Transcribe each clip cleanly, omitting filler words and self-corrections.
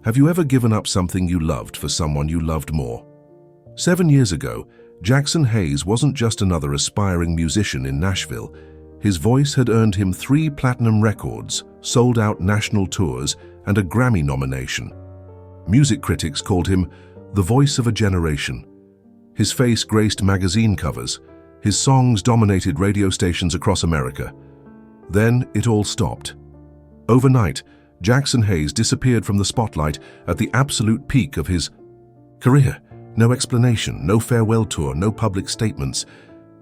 Have you ever given up something you loved for someone you loved more? 7 years ago, Jackson Hayes wasn't just another aspiring musician in Nashville. His voice had earned him 3 platinum records, sold-out national tours, and a Grammy nomination. Music critics called him the voice of a generation. His face graced magazine covers. His songs dominated radio stations across America. Then it all stopped. Overnight, Jackson Hayes disappeared from the spotlight at the absolute peak of his career. No explanation, no farewell tour, no public statements.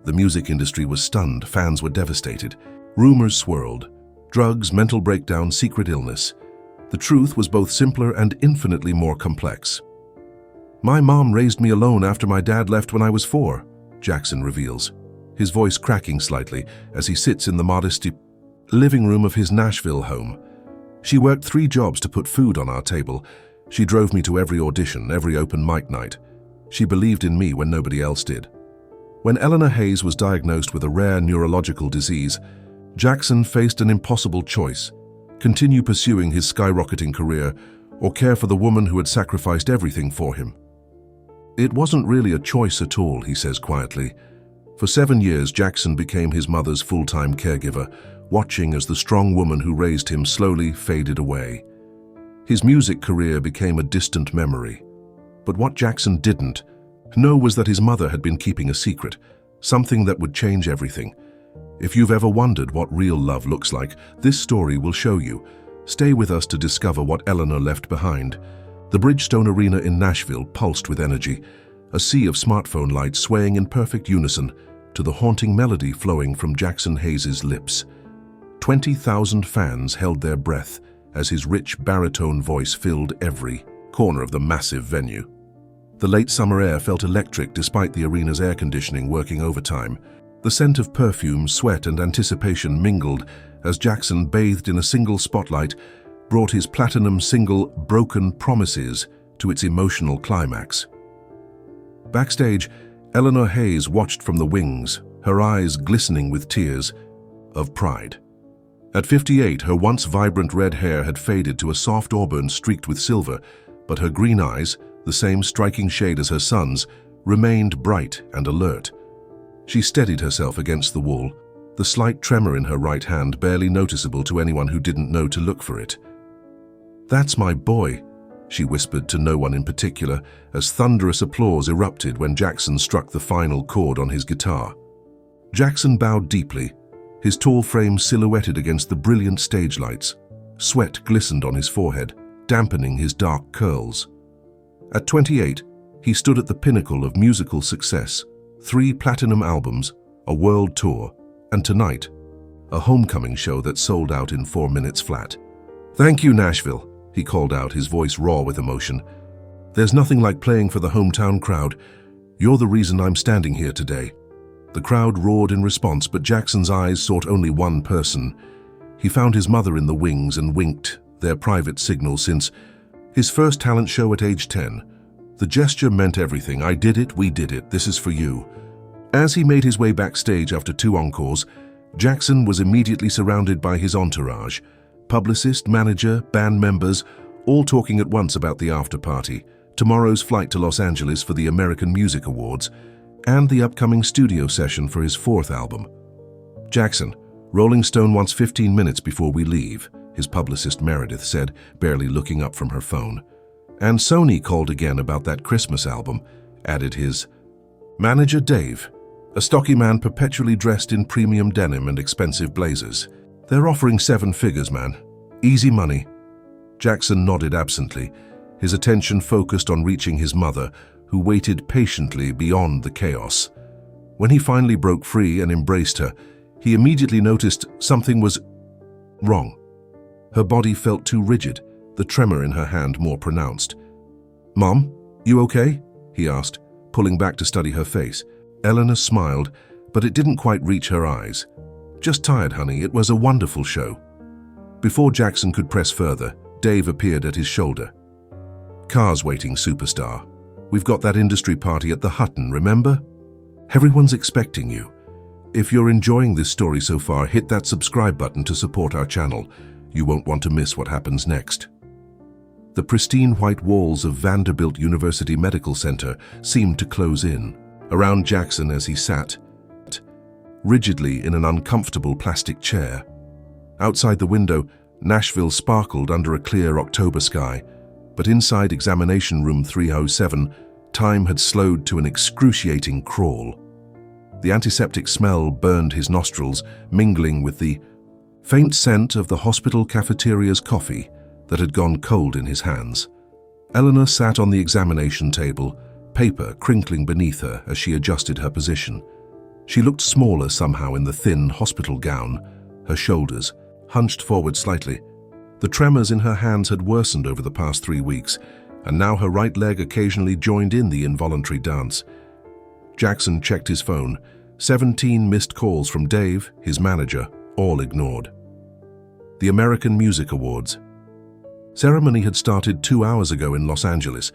The music industry was stunned, fans were devastated. Rumors swirled. Drugs, mental breakdown, secret illness. The truth was both simpler and infinitely more complex. "My mom raised me alone after my dad left when I was 4, Jackson reveals, his voice cracking slightly as he sits in the modest living room of his Nashville home. "She worked 3 jobs to put food on our table. She drove me to every audition, every open mic night. She believed in me when nobody else did." When Eleanor Hayes was diagnosed with a rare neurological disease, Jackson faced an impossible choice: continue pursuing his skyrocketing career or care for the woman who had sacrificed everything for him. "It wasn't really a choice at all," he says quietly. For 7 years, Jackson became his mother's full-time caregiver, watching as the strong woman who raised him slowly faded away. His music career became a distant memory. But what Jackson didn't know was that his mother had been keeping a secret, something that would change everything. If you've ever wondered what real love looks like, this story will show you. Stay with us to discover what Eleanor left behind. The Bridgestone Arena in Nashville pulsed with energy, a sea of smartphone lights swaying in perfect unison to the haunting melody flowing from Jackson Hayes' lips. 20,000 fans held their breath as his rich baritone voice filled every corner of the massive venue. The late summer air felt electric despite the arena's air conditioning working overtime. The scent of perfume, sweat, and anticipation mingled as Jackson, bathed in a single spotlight, brought his platinum single Broken Promises to its emotional climax. Backstage, Eleanor Hayes watched from the wings, her eyes glistening with tears of pride. At 58, her once vibrant red hair had faded to a soft auburn streaked with silver, but her green eyes, the same striking shade as her son's, remained bright and alert. She steadied herself against the wall, the slight tremor in her right hand barely noticeable to anyone who didn't know to look for it. "That's my boy," she whispered to no one in particular, as thunderous applause erupted when Jackson struck the final chord on his guitar. Jackson bowed deeply, his tall frame silhouetted against the brilliant stage lights. Sweat glistened on his forehead, dampening his dark curls. At 28, he stood at the pinnacle of musical success: 3 platinum albums, a world tour, and tonight, a homecoming show that sold out in 4 minutes flat. "Thank you, Nashville," he called out, his voice raw with emotion. "There's nothing like playing for the hometown crowd. You're the reason I'm standing here today." The crowd roared in response, but Jackson's eyes sought only one person. He found his mother in the wings and winked, their private signal since his first talent show at age 10. The gesture meant everything. "I did it, we did it, this is for you." As he made his way backstage after 2 encores, Jackson was immediately surrounded by his entourage: publicist, manager, band members, all talking at once about the after-party, tomorrow's flight to Los Angeles for the American Music Awards, and the upcoming studio session for his 4th album. "Jackson, Rolling Stone wants 15 minutes before we leave," his publicist Meredith said, barely looking up from her phone. "And Sony called again about that Christmas album," added his manager Dave, a stocky man perpetually dressed in premium denim and expensive blazers. "They're offering 7 figures, man. Easy money." Jackson nodded absently, his attention focused on reaching his mother, who waited patiently beyond the chaos. When he finally broke free and embraced her, he immediately noticed something was wrong. Her body felt too rigid, the tremor in her hand more pronounced. "Mom, you okay?" he asked, pulling back to study her face. Eleanor smiled, but it didn't quite reach her eyes. "Just tired, honey. It was a wonderful show." Before Jackson could press further, Dave appeared at his shoulder. "Car's waiting, superstar. We've got that industry party at the Hutton, remember? Everyone's expecting you. If you're enjoying this story so far, hit that subscribe button to support our channel. You won't want to miss what happens next." The pristine white walls of Vanderbilt University Medical Center seemed to close in around Jackson as he sat rigidly in an uncomfortable plastic chair. Outside the window, Nashville sparkled under a clear October sky, but inside examination room 307, time had slowed to an excruciating crawl. The antiseptic smell burned his nostrils, mingling with the faint scent of the hospital cafeteria's coffee that had gone cold in his hands. Eleanor sat on the examination table, paper crinkling beneath her as she adjusted her position. She looked smaller somehow in the thin hospital gown, her shoulders hunched forward slightly. The tremors in her hands had worsened over the past 3 weeks, and now her right leg occasionally joined in the involuntary dance. Jackson checked his phone. 17 missed calls from Dave, his manager, all ignored. The American Music Awards. Ceremony had started 2 hours ago in Los Angeles.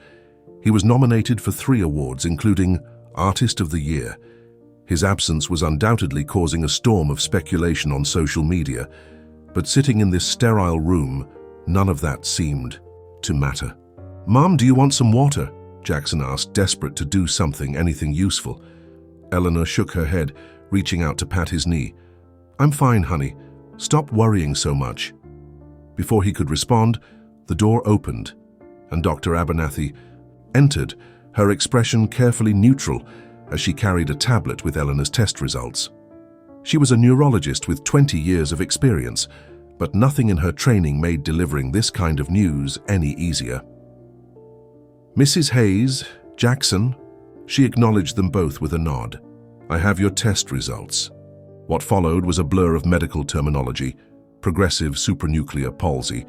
He was nominated for 3 awards, including Artist of the Year. His absence was undoubtedly causing a storm of speculation on social media, but sitting in this sterile room, none of that seemed to matter. "Mom, do you want some water?" Jackson asked, desperate to do something, anything useful. Eleanor shook her head, reaching out to pat his knee. "I'm fine, honey. Stop worrying so much." Before he could respond, the door opened, and Dr. Abernathy entered, her expression carefully neutral as she carried a tablet with Eleanor's test results. She was a neurologist with 20 years of experience, but nothing in her training made delivering this kind of news any easier. "Mrs. Hayes, Jackson," she acknowledged them both with a nod. "I have your test results." What followed was a blur of medical terminology: progressive supranuclear palsy,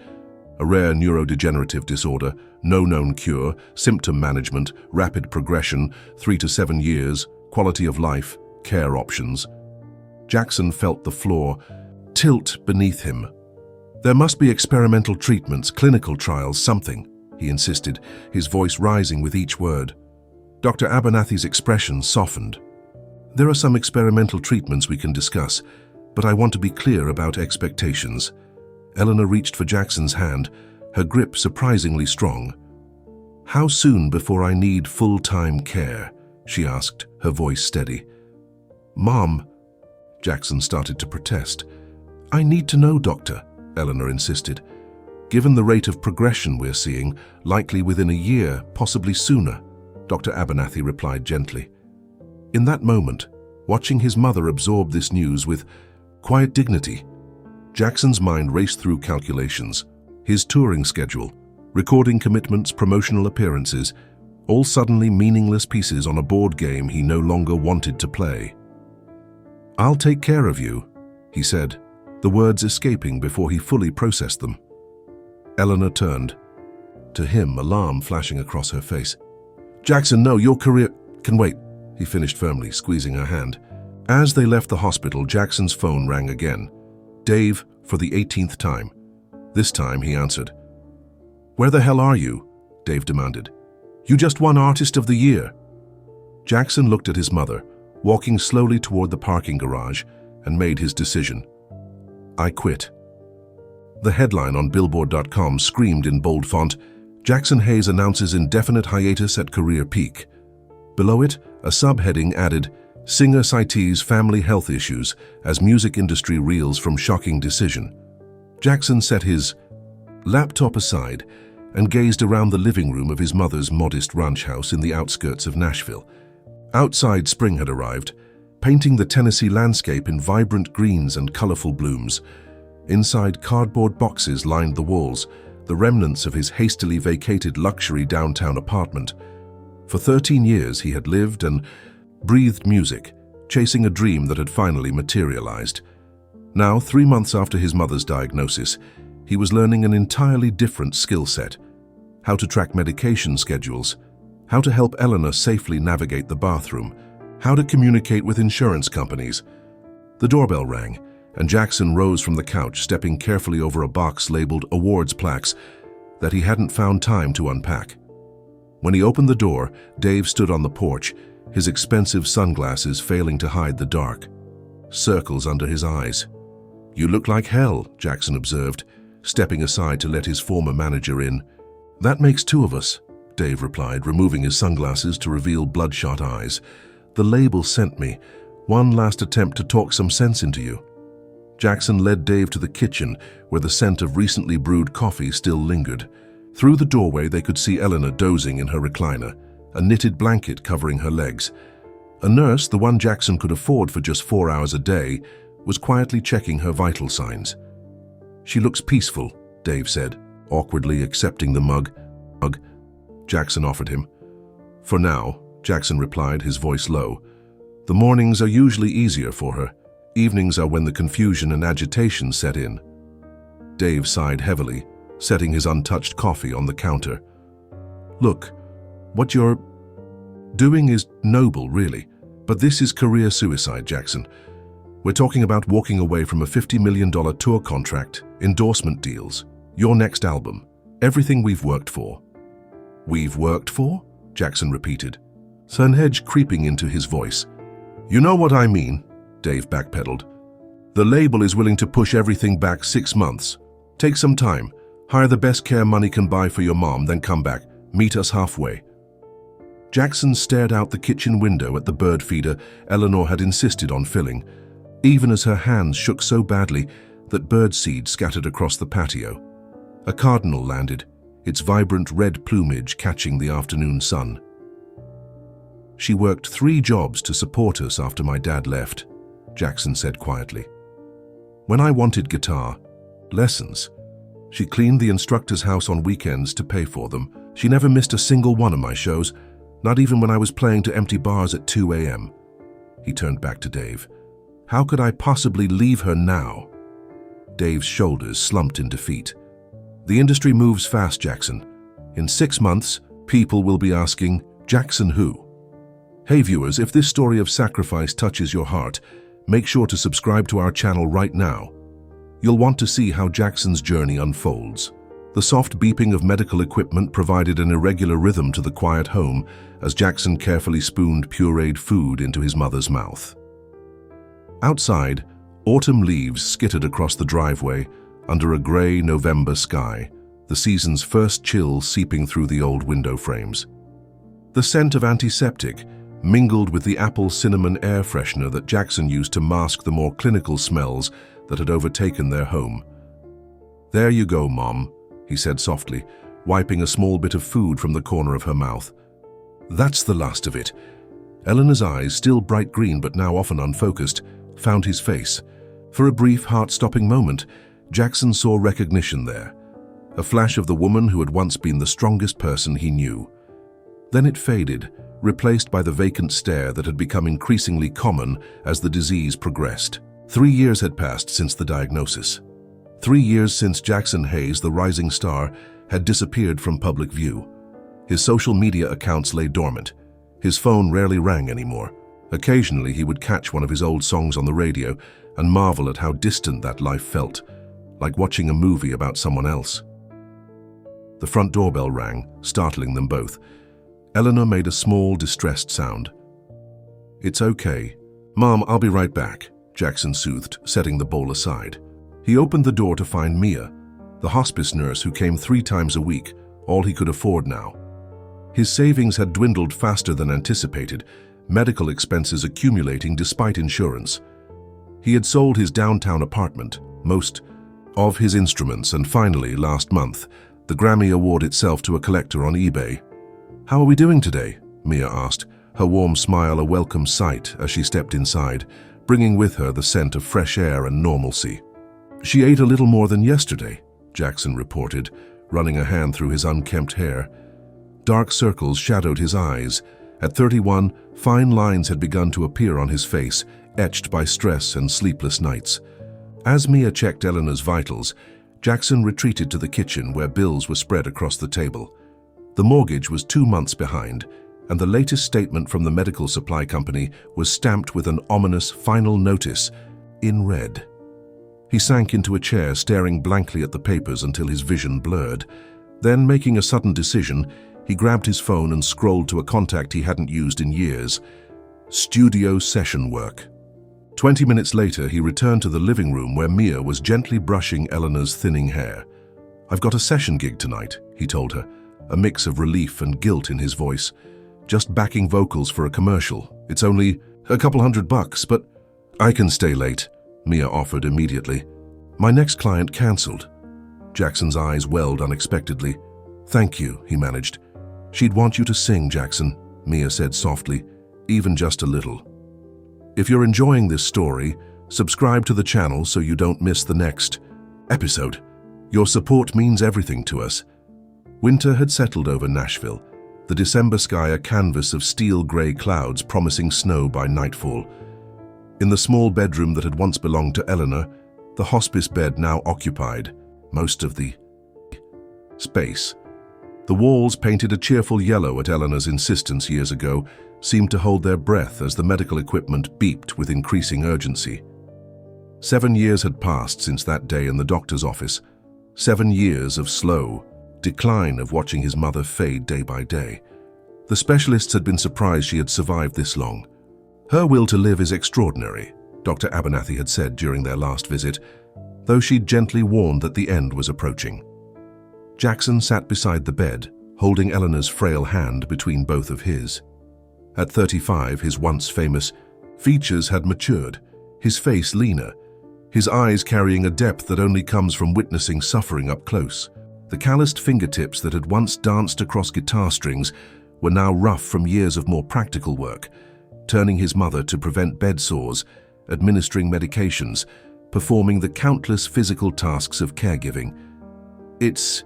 a rare neurodegenerative disorder, no known cure, symptom management, rapid progression, 3 to 7 years, quality of life, care options. Jackson felt the floor tilt beneath him. "There must be experimental treatments, clinical trials, something," he insisted, his voice rising with each word. Dr. Abernathy's expression softened. "There are some experimental treatments we can discuss, but I want to be clear about expectations." Eleanor reached for Jackson's hand, her grip surprisingly strong. "How soon before I need full-time care?" she asked, her voice steady. "Mom," Jackson started to protest. "I need to know, doctor," Eleanor insisted. "Given the rate of progression we're seeing, likely within a year, possibly sooner," Dr. Abernathy replied gently. In that moment, watching his mother absorb this news with quiet dignity, Jackson's mind raced through calculations, his touring schedule, recording commitments, promotional appearances, all suddenly meaningless pieces on a board game he no longer wanted to play. "I'll take care of you," he said, the words escaping before he fully processed them. Eleanor turned. To him, alarm flashing across her face. "Jackson, no, your career can wait," he finished firmly, squeezing her hand. As they left the hospital, Jackson's phone rang again. Dave, for the 18th time. This time, he answered. "Where the hell are you?" Dave demanded. "You just won Artist of the Year." Jackson looked at his mother, walking slowly toward the parking garage, and made his decision. "I quit." The headline on Billboard.com screamed in bold font, "Jackson Hayes announces indefinite hiatus at career peak." Below it, a subheading added, "Singer cites family health issues as music industry reels from shocking decision." Jackson set his laptop aside and gazed around the living room of his mother's modest ranch house in the outskirts of Nashville. Outside, spring had arrived, painting the Tennessee landscape in vibrant greens and colorful blooms. Inside, cardboard boxes lined the walls, the remnants of his hastily vacated luxury downtown apartment. For 13 years he had lived and breathed music, chasing a dream that had finally materialized. Now, 3 months after his mother's diagnosis, he was learning an entirely different skill set: how to track medication schedules, how to help Eleanor safely navigate the bathroom, how to communicate with insurance companies. The doorbell rang, and Jackson rose from the couch, stepping carefully over a box labeled awards plaques that he hadn't found time to unpack. When he opened the door, Dave stood on the porch, his expensive sunglasses failing to hide the dark circles under his eyes. "You look like hell," Jackson observed, stepping aside to let his former manager in. That makes two of us, Dave replied, removing his sunglasses to reveal bloodshot eyes. The label sent me. One last attempt to talk some sense into you. Jackson led Dave to the kitchen, where the scent of recently brewed coffee still lingered. Through the doorway they could see Eleanor dozing in her recliner, a knitted blanket covering her legs. A nurse, the one Jackson could afford for just 4 hours a day, was quietly checking her vital signs. She looks peaceful, Dave said, awkwardly accepting the mug Jackson offered him. For now, Jackson replied, his voice low. The mornings are usually easier for her. Evenings are when the confusion and agitation set in. Dave sighed heavily, setting his untouched coffee on the counter. Look, what you're doing is noble, really, but this is career suicide, Jackson. We're talking about walking away from a $50 million tour contract, endorsement deals, your next album, everything we've worked for. We've worked for? Jackson repeated, an edge creeping into his voice. You know what I mean, Dave backpedaled. The label is willing to push everything back 6 months. Take some time, hire the best care money can buy for your mom, then come back, meet us halfway. Jackson stared out the kitchen window at the bird feeder Eleanor had insisted on filling, even as her hands shook so badly that bird seed scattered across the patio. A cardinal landed, its vibrant red plumage catching the afternoon sun. She worked 3 jobs to support us after my dad left, Jackson said quietly. When I wanted guitar lessons, she cleaned the instructor's house on weekends to pay for them. She never missed a single one of my shows, not even when I was playing to empty bars at 2 a.m. He turned back to Dave. How could I possibly leave her now? Dave's shoulders slumped in defeat. The industry moves fast, Jackson. In 6 months, people will be asking, Jackson who? Hey viewers, if this story of sacrifice touches your heart, make sure to subscribe to our channel right now. You'll want to see how Jackson's journey unfolds. The soft beeping of medical equipment provided an irregular rhythm to the quiet home as Jackson carefully spooned pureed food into his mother's mouth. Outside, autumn leaves skittered across the driveway under a gray November sky, the season's first chill seeping through the old window frames. The scent of antiseptic mingled with the apple cinnamon air freshener that Jackson used to mask the more clinical smells that had overtaken their home. There you go, Mom, he said softly, wiping a small bit of food from the corner of her mouth. That's the last of it. Eleanor's eyes, still bright green but now often unfocused, found his face. For a brief, heart-stopping moment, Jackson saw recognition there, a flash of the woman who had once been the strongest person he knew. Then it faded, replaced by the vacant stare that had become increasingly common as the disease progressed. 3 years had passed since the diagnosis. 3 years since Jackson Hayes, the rising star, had disappeared from public view. His social media accounts lay dormant. His phone rarely rang anymore. Occasionally he would catch one of his old songs on the radio and marvel at how distant that life felt, like watching a movie about someone else. The front doorbell rang, startling them both. Eleanor made a small, distressed sound. It's okay. Mom, I'll be right back, Jackson soothed, setting the bowl aside. He opened the door to find Mia, the hospice nurse who came 3 times a week, all he could afford now. His savings had dwindled faster than anticipated, medical expenses accumulating despite insurance. He had sold his downtown apartment, most of his instruments, and finally, last month, the Grammy Award itself to a collector on eBay. How are we doing today? Mia asked, her warm smile a welcome sight as she stepped inside, bringing with her the scent of fresh air and normalcy. She ate a little more than yesterday, Jackson reported, running a hand through his unkempt hair. Dark circles shadowed his eyes. At 31, fine lines had begun to appear on his face, etched by stress and sleepless nights. As Mia checked Eleanor's vitals, Jackson retreated to the kitchen where bills were spread across the table. The mortgage was 2 months behind, and the latest statement from the medical supply company was stamped with an ominous final notice in red. He sank into a chair, staring blankly at the papers until his vision blurred. Then, making a sudden decision, he grabbed his phone and scrolled to a contact he hadn't used in years. Studio session work. 20 minutes later, he returned to the living room where Mia was gently brushing Eleanor's thinning hair. I've got a session gig tonight, he told her. a mix of relief and guilt in his voice. "Just backing vocals for a commercial. It's only a couple $100, but I can stay late," Mia offered immediately. "My next client cancelled." Jackson's eyes welled unexpectedly. "Thank you," he managed. "She'd want you to sing, Jackson," Mia said softly, "even just a little." If you're enjoying this story, subscribe to the channel so you don't miss the next episode. Your support means everything to us. Winter had settled over Nashville, the December sky a canvas of steel-gray clouds promising snow by nightfall. In the small bedroom that had once belonged to Eleanor, the hospice bed now occupied most of the space. The walls, painted a cheerful yellow at Eleanor's insistence years ago, seemed to hold their breath as the medical equipment beeped with increasing urgency. 7 years had passed since that day in the doctor's office. 7 years of slow decline of watching his mother fade day by day. The specialists had been surprised she had survived this long. "Her will to live is extraordinary," Dr. Abernathy had said during their last visit, though she'd gently warned that the end was approaching. Jackson sat beside the bed, holding Eleanor's frail hand between both of his. At 35, his once famous features had matured, his face leaner, his eyes carrying a depth that only comes from witnessing suffering up close. The calloused fingertips that had once danced across guitar strings were now rough from years of more practical work, turning his mother to prevent bed sores, administering medications, performing the countless physical tasks of caregiving. "It's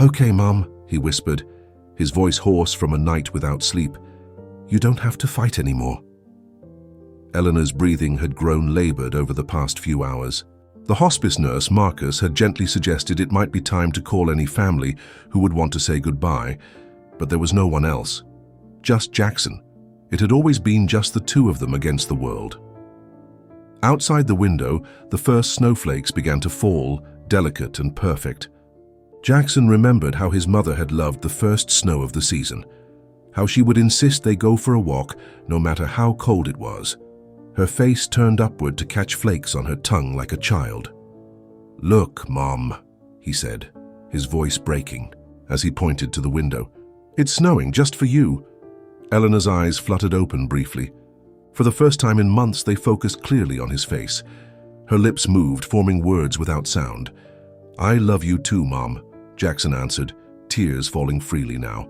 okay, Mom," he whispered, his voice hoarse from a night without sleep. "You don't have to fight anymore." Eleanor's breathing had grown labored over the past few hours. The hospice nurse, Marcus, had gently suggested it might be time to call any family who would want to say goodbye, but there was no one else. Just Jackson. It had always been just the two of them against the world. Outside the window, the first snowflakes began to fall, delicate and perfect. Jackson remembered how his mother had loved the first snow of the season, how she would insist they go for a walk no matter how cold it was, her face turned upward to catch flakes on her tongue like a child. "Look, Mom," he said, his voice breaking, as he pointed to the window. "It's snowing just for you." Eleanor's eyes fluttered open briefly. For the first time in months, they focused clearly on his face. Her lips moved, forming words without sound. "I love you too, Mom," Jackson answered, tears falling freely now.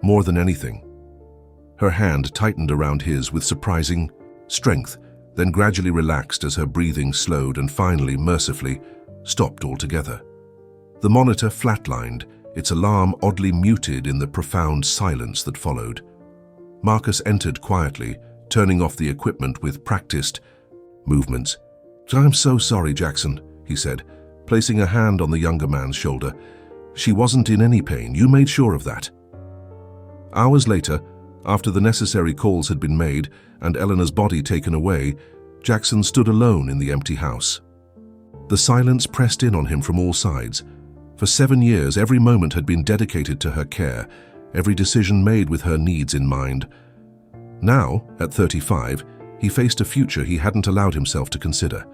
"More than anything." Her hand tightened around his with surprising strength, then gradually relaxed as her breathing slowed and finally, mercifully, stopped altogether. The monitor flatlined, its alarm oddly muted in the profound silence that followed. Marcus entered quietly, turning off the equipment with practiced movements. "I'm so sorry, Jackson," he said, placing a hand on the younger man's shoulder. "She wasn't in any pain. You made sure of that." Hours later, after the necessary calls had been made and Eleanor's body taken away, Jackson stood alone in the empty house. The silence pressed in on him from all sides. For 7 years, every moment had been dedicated to her care, every decision made with her needs in mind. Now, at 35, he faced a future he hadn't allowed himself to consider.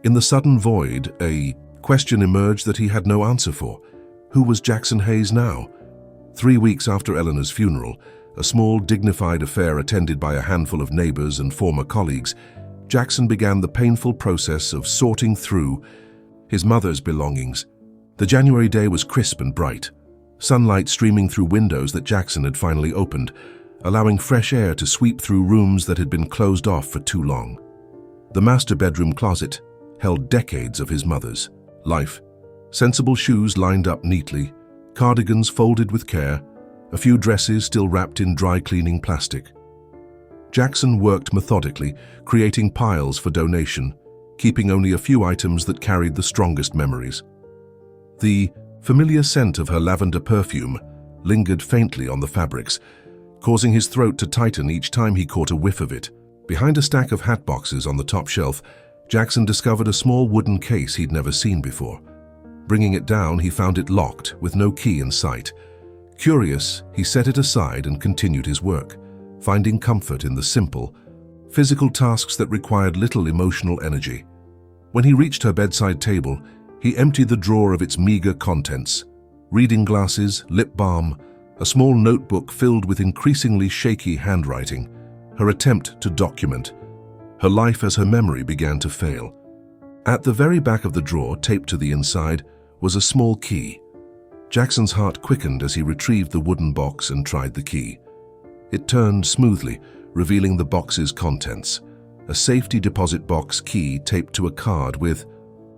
In the sudden void, a question emerged that he had no answer for. Who was Jackson Hayes now? 3 weeks after Eleanor's funeral, a small, dignified affair attended by a handful of neighbors and former colleagues, Jackson began the painful process of sorting through his mother's belongings. The January day was crisp and bright, sunlight streaming through windows that Jackson had finally opened, allowing fresh air to sweep through rooms that had been closed off for too long. The master bedroom closet held decades of his mother's life. Sensible shoes lined up neatly, cardigans folded with care, a few dresses still wrapped in dry cleaning plastic. Jackson worked methodically, creating piles for donation, keeping only a few items that carried the strongest memories. The familiar scent of her lavender perfume lingered faintly on the fabrics, causing his throat to tighten each time he caught a whiff of it. Behind a stack of hat boxes on the top shelf, Jackson discovered a small wooden case he'd never seen before. Bringing it down, he found it locked, with no key in sight. Curious, he set it aside and continued his work, finding comfort in the simple, physical tasks that required little emotional energy. When he reached her bedside table, he emptied the drawer of its meager contents. Reading glasses, lip balm, a small notebook filled with increasingly shaky handwriting, her attempt to document her life as her memory began to fail. At the very back of the drawer, taped to the inside, was a small key. Jackson's heart quickened as he retrieved the wooden box and tried the key. It turned smoothly, revealing the box's contents. A safety deposit box key taped to a card with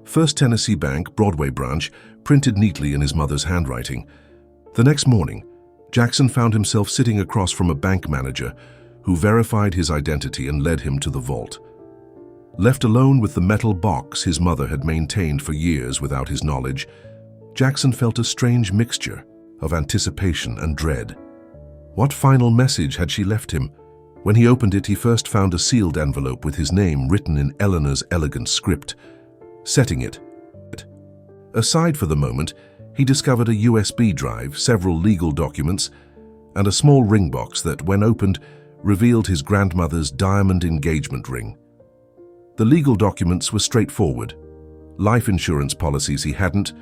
First Tennessee Bank, Broadway branch, printed neatly in his mother's handwriting. The next morning, Jackson found himself sitting across from a bank manager who verified his identity and led him to the vault. Left alone with the metal box his mother had maintained for years without his knowledge, Jackson felt a strange mixture of anticipation and dread. What final message had she left him? When he opened it, he first found a sealed envelope with his name written in Eleanor's elegant script. Setting it aside for the moment, he discovered a USB drive, several legal documents, and a small ring box that, when opened, revealed his grandmother's diamond engagement ring. The legal documents were straightforward. Life insurance policies he hadn't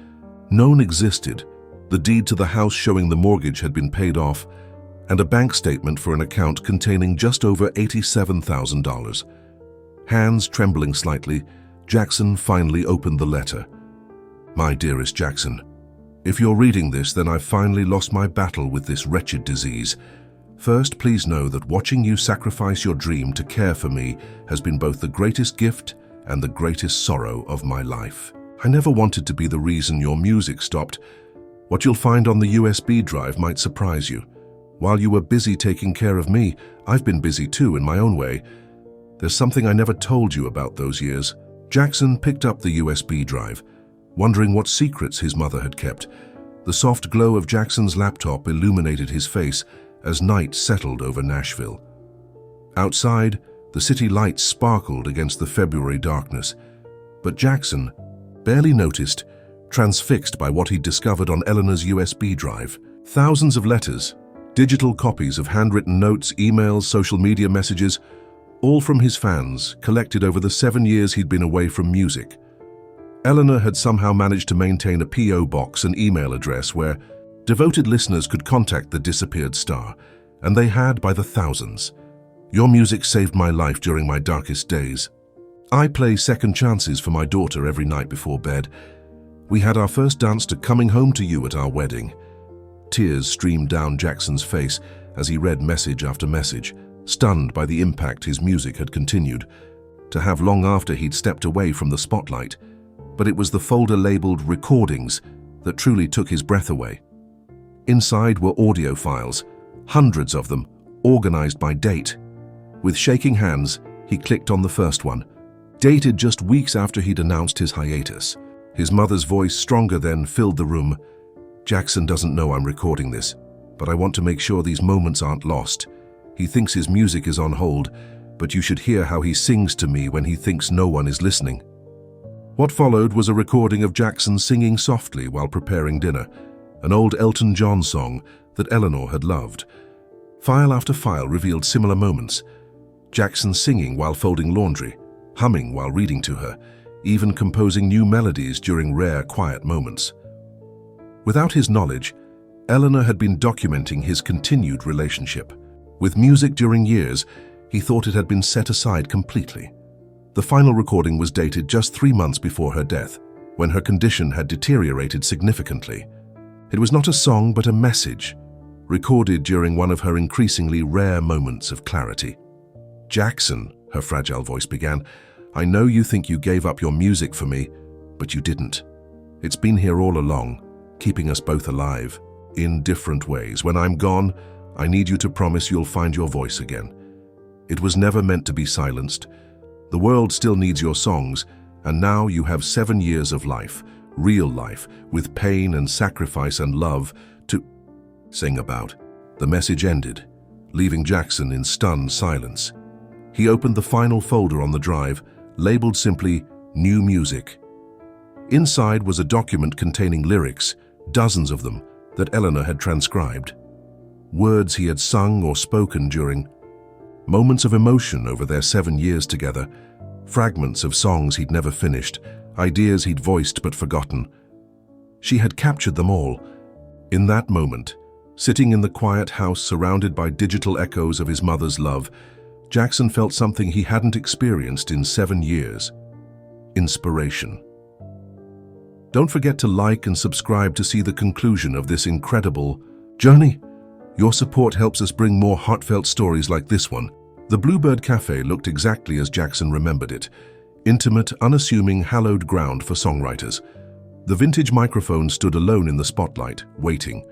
known existed, the deed to the house showing the mortgage had been paid off, and a bank statement for an account containing just over $87,000. Hands trembling slightly, Jackson finally opened the letter. My dearest Jackson, if you're reading this, then I've finally lost my battle with this wretched disease. First, please know that watching you sacrifice your dream to care for me has been both the greatest gift and the greatest sorrow of my life. I never wanted to be the reason your music stopped. What you'll find on the USB drive might surprise you. While you were busy taking care of me, I've been busy too in my own way. There's something I never told you about those years. Jackson picked up the USB drive, wondering what secrets his mother had kept. The soft glow of Jackson's laptop illuminated his face as night settled over Nashville. Outside, the city lights sparkled against the February darkness, but Jackson barely noticed, transfixed by what he'd discovered on Eleanor's USB drive. Thousands of letters, digital copies of handwritten notes, emails, social media messages, all from his fans, collected over the 7 years he'd been away from music. Eleanor had somehow managed to maintain a P.O. box and email address where devoted listeners could contact the disappeared star, and they had by the thousands. Your music saved my life during my darkest days. I play second chances for my daughter every night before bed. We had our first dance to Coming Home to You at our wedding. Tears streamed down Jackson's face as he read message after message, stunned by the impact his music had continued to have long after he'd stepped away from the spotlight. But it was the folder labeled Recordings that truly took his breath away. Inside were audio files, hundreds of them, organized by date. With shaking hands, he clicked on the first one, dated just weeks after he'd announced his hiatus. His mother's voice, stronger then, filled the room. Jackson doesn't know I'm recording this, but I want to make sure these moments aren't lost. He thinks his music is on hold, but you should hear how he sings to me when he thinks no one is listening. What followed was a recording of Jackson singing softly while preparing dinner, an old Elton John song that Eleanor had loved. File after file revealed similar moments. Jackson singing while folding laundry, humming while reading to her, even composing new melodies during rare, quiet moments. Without his knowledge, Eleanor had been documenting his continued relationship. With music during years, he thought it had been set aside completely. The final recording was dated just 3 months before her death, when her condition had deteriorated significantly. It was not a song but a message, recorded during one of her increasingly rare moments of clarity. Jackson, her fragile voice began, I know you think you gave up your music for me, but you didn't. It's been here all along, keeping us both alive, in different ways. When I'm gone, I need you to promise you'll find your voice again. It was never meant to be silenced. The world still needs your songs, and now you have 7 years of life, real life, with pain and sacrifice and love to sing about. The message ended, leaving Jackson in stunned silence. He opened the final folder on the drive, labeled simply New Music. Inside was a document containing lyrics, dozens of them, that Eleanor had transcribed. Words he had sung or spoken during moments of emotion over their 7 years together, fragments of songs he'd never finished, ideas he'd voiced but forgotten. She had captured them all, In that moment, sitting in the quiet house surrounded by digital echoes of his mother's love, Jackson felt something he hadn't experienced in 7 years: inspiration. Don't forget to like and subscribe to see the conclusion of this incredible journey. Your support helps us bring more heartfelt stories like this one. The Bluebird Cafe looked exactly as Jackson remembered it: intimate, unassuming, hallowed ground for songwriters. The vintage microphone stood alone in the spotlight, waiting.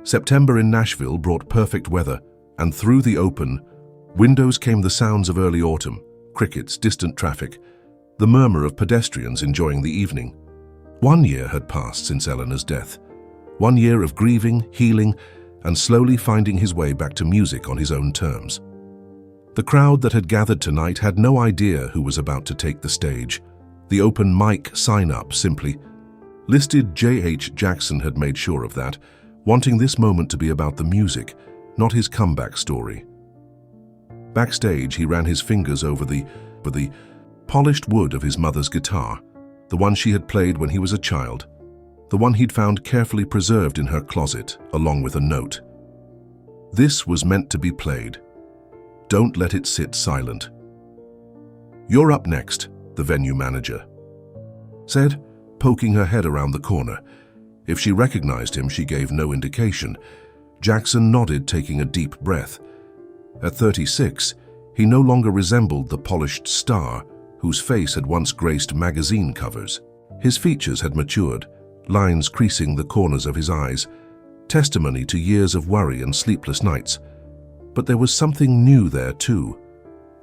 September in Nashville brought perfect weather, and through the open windows came the sounds of early autumn: crickets, distant traffic, the murmur of pedestrians enjoying the evening. 1 year had passed since Eleanor's death. 1 year of grieving, healing, and slowly finding his way back to music on his own terms. The crowd that had gathered tonight had no idea who was about to take the stage. The open mic sign-up simply listed J.H. Jackson had made sure of that, wanting this moment to be about the music, not his comeback story. Backstage, he ran his fingers over the polished wood of his mother's guitar, the one she had played when he was a child, the one he'd found carefully preserved in her closet, along with a note. This was meant to be played. Don't let it sit silent. "You're up next," the venue manager said, poking her head around the corner. If she recognized him, she gave no indication. Jackson nodded, taking a deep breath. At 36, he no longer resembled the polished star whose face had once graced magazine covers. His features had matured, lines creasing the corners of his eyes, testimony to years of worry and sleepless nights. But there was something new there too,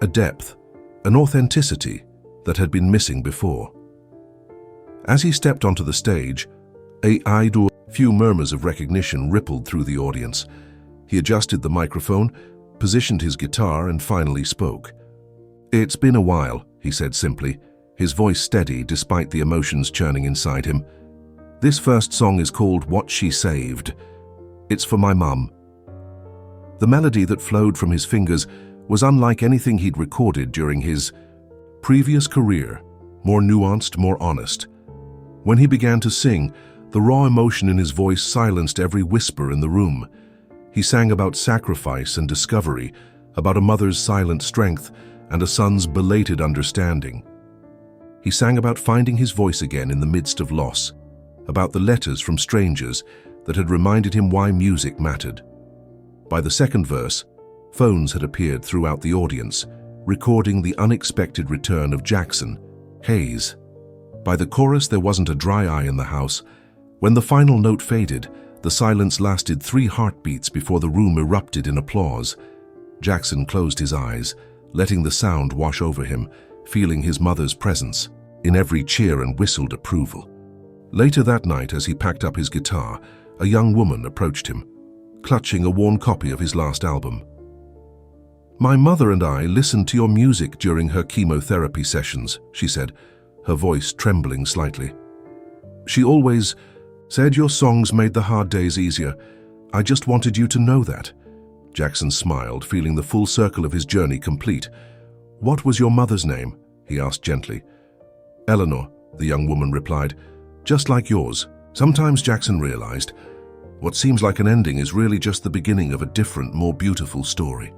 a depth, an authenticity that had been missing before. As he stepped onto the stage, few murmurs of recognition rippled through the audience. He adjusted the microphone, positioned his guitar, and finally spoke. "It's been a while," he said simply, his voice steady despite the emotions churning inside him. "This first song is called What She Saved. It's for my mum." The melody that flowed from his fingers was unlike anything he'd recorded during his previous career, more nuanced, more honest. When he began to sing, the raw emotion in his voice silenced every whisper in the room. He sang about sacrifice and discovery, about a mother's silent strength and a son's belated understanding. He sang about finding his voice again in the midst of loss, about the letters from strangers that had reminded him why music mattered. By the second verse, phones had appeared throughout the audience, recording the unexpected return of Jackson Hayes. By the chorus, there wasn't a dry eye in the house. When the final note faded, the silence lasted 3 heartbeats before the room erupted in applause. Jackson closed his eyes, letting the sound wash over him, feeling his mother's presence in every cheer and whistled approval. Later that night, as he packed up his guitar, a young woman approached him, clutching a worn copy of his last album. "My mother and I listened to your music during her chemotherapy sessions," she said, her voice trembling slightly. "She always said your songs made the hard days easier. I just wanted you to know that." Jackson smiled, feeling the full circle of his journey complete. "What was your mother's name?" he asked gently. "Eleanor," the young woman replied, "just like yours." Sometimes, Jackson realized, what seems like an ending is really just the beginning of a different, more beautiful story.